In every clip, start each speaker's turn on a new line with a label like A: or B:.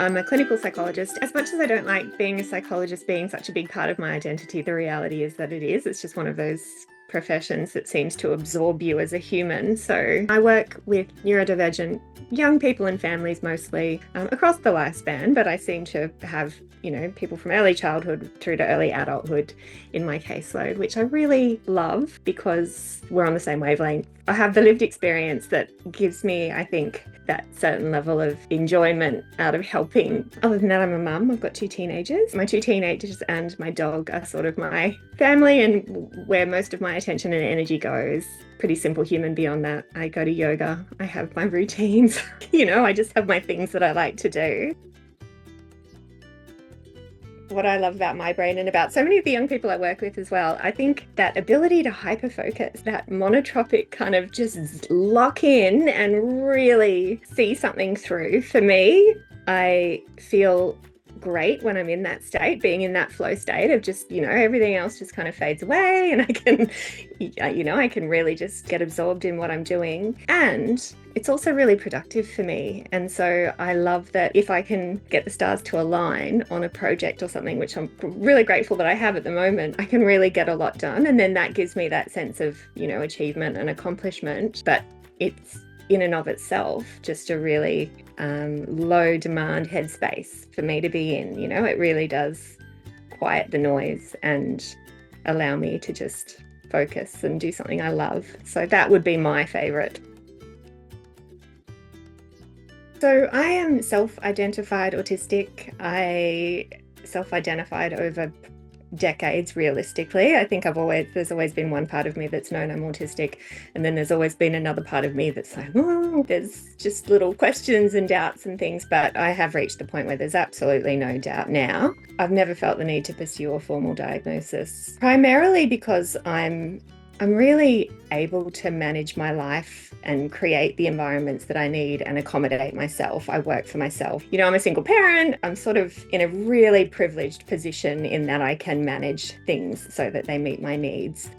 A: I'm a clinical psychologist. As much as I don't like being a psychologist being such a big part of my identity, the reality is that it is. It's just one of those professions that seems to absorb you as a human. So I work with neurodivergent young people and families mostly across the lifespan, but I seem to have, people from early childhood through to early adulthood in my caseload, which I really love because we're on the same wavelength. I have the lived experience that gives me, I think, that certain level of enjoyment out of helping. Other than that, I'm a mum. I've got 2 teenagers. My 2 teenagers and my dog are sort of my family and where most of my attention and energy goes. Pretty simple human beyond that. I go to yoga. I have my routines. I just have my things that I like to do. What I love about my brain and about so many of the young people I work with as well, I think that ability to hyperfocus, that monotropic kind of just lock in and really see something through. For me, I feel great when I'm in that state, being in that flow state of just, everything else just kind of fades away and I can really just get absorbed in what I'm doing. And it's also really productive for me. And so I love that if I can get the stars to align on a project or something, which I'm really grateful that I have at the moment, I can really get a lot done. And then that gives me that sense of, achievement and accomplishment. But it's in and of itself just a really low demand headspace for me to be in. It really does quiet the noise and allow me to just focus and do something I love. So that would be my favorite. So I am self-identified autistic. I self-identified over decades, realistically. I think there's always been one part of me that's known I'm autistic, and then there's always been another part of me that's like, there's just little questions and doubts and things, but I have reached the point where there's absolutely no doubt now. I've never felt the need to pursue a formal diagnosis, primarily because I'm really able to manage my life and create the environments that I need and accommodate myself. I work for myself. I'm a single parent. I'm sort of in a really privileged position in that I can manage things so that they meet my needs.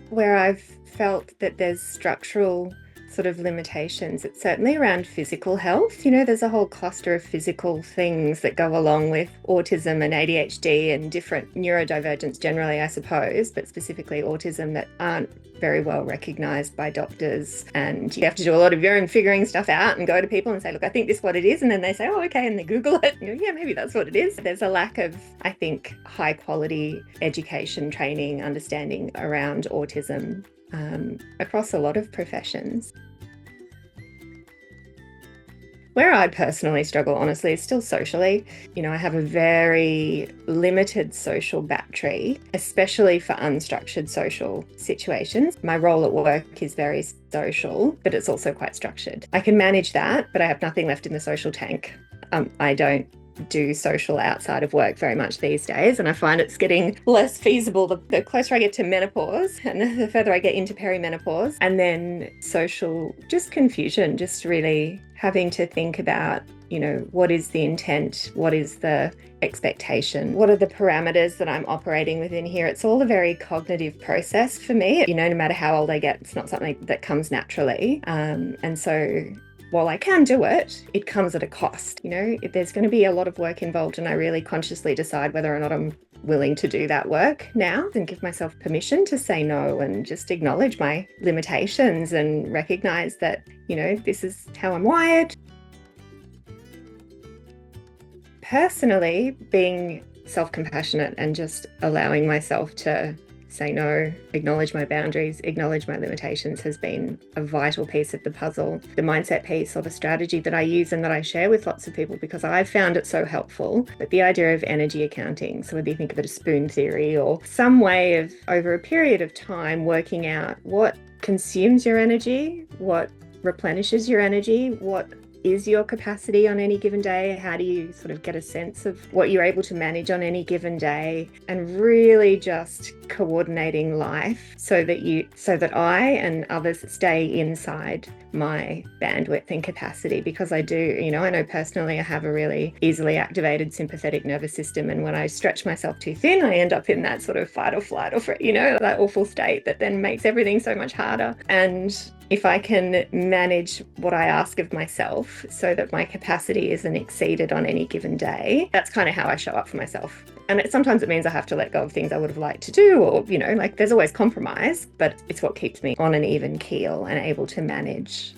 A: Where I've felt that there's structural sort of limitations, it's certainly around physical health. There's a whole cluster of physical things that go along with autism and ADHD and different neurodivergence generally, I suppose, but specifically autism, that aren't very well recognised by doctors. And you have to do a lot of your own figuring stuff out and go to people and say, look, I think this is what it is. And then they say, oh, okay. And they Google it. Yeah, maybe that's what it is. There's a lack of, I think, high quality education, training, understanding around autism across a lot of professions. Where I personally struggle, honestly, is still socially. I have a very limited social battery, especially for unstructured social situations. My role at work is very social, but it's also quite structured. I can manage that, but I have nothing left in the social tank. I don't do social outside of work very much these days, and I find it's getting less feasible the closer I get to menopause and the further I get into perimenopause. And then social, just confusion, just really having to think about, what is the intent, what is the expectation, what are the parameters that I'm operating within here. It's all a very cognitive process for me. No matter how old I get, it's not something that comes naturally. And so while I can do it, it comes at a cost. There's going to be a lot of work involved, and I really consciously decide whether or not I'm willing to do that work now and give myself permission to say no and just acknowledge my limitations and recognize that, this is how I'm wired. Personally, being self-compassionate and just allowing myself to say no, acknowledge my boundaries, acknowledge my limitations has been a vital piece of the puzzle. The mindset piece or the strategy that I use and that I share with lots of people because I've found it so helpful. But the idea of energy accounting, so whether you think of it as spoon theory or some way of, over a period of time, working out what consumes your energy, what replenishes your energy, what is your capacity on any given day? How do you sort of get a sense of what you're able to manage on any given day, and really just coordinating life so that I and others stay inside my bandwidth and capacity? Because I do, I know personally I have a really easily activated sympathetic nervous system, and when I stretch myself too thin, I end up in that sort of fight or flight or that awful state that then makes everything so much harder. And If I can manage what I ask of myself so that my capacity isn't exceeded on any given day, that's kind of how I show up for myself. And sometimes it means I have to let go of things I would have liked to do, or, like there's always compromise, but it's what keeps me on an even keel and able to manage.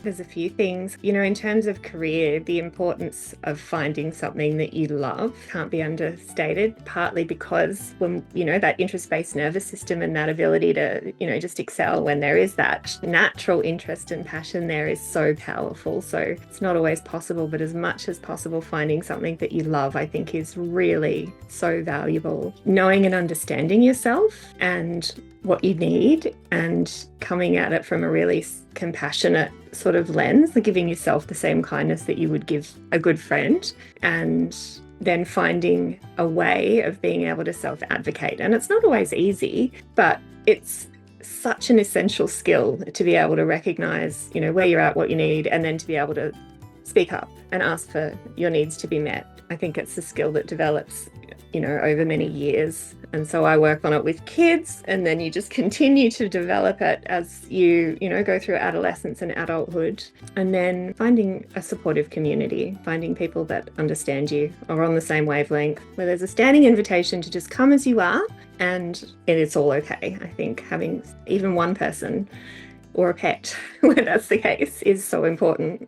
A: There's a few things, in terms of career, the importance of finding something that you love can't be understated, partly because when, that interest-based nervous system and that ability to, just excel when there is that natural interest and passion there is so powerful. So it's not always possible, but as much as possible, finding something that you love, I think is really so valuable. Knowing and understanding yourself and what you need and coming at it from a really compassionate sort of lens, like giving yourself the same kindness that you would give a good friend, and then finding a way of being able to self-advocate. And it's not always easy, but it's such an essential skill to be able to recognize, where you're at, what you need, and then to be able to speak up and ask for your needs to be met. I think it's a skill that develops, over many years. And so I work on it with kids, and then you just continue to develop it as you, go through adolescence and adulthood. And then finding a supportive community, finding people that understand you, are on the same wavelength, where there's a standing invitation to just come as you are, and it's all okay. I think having even one person or a pet, where that's the case, is so important.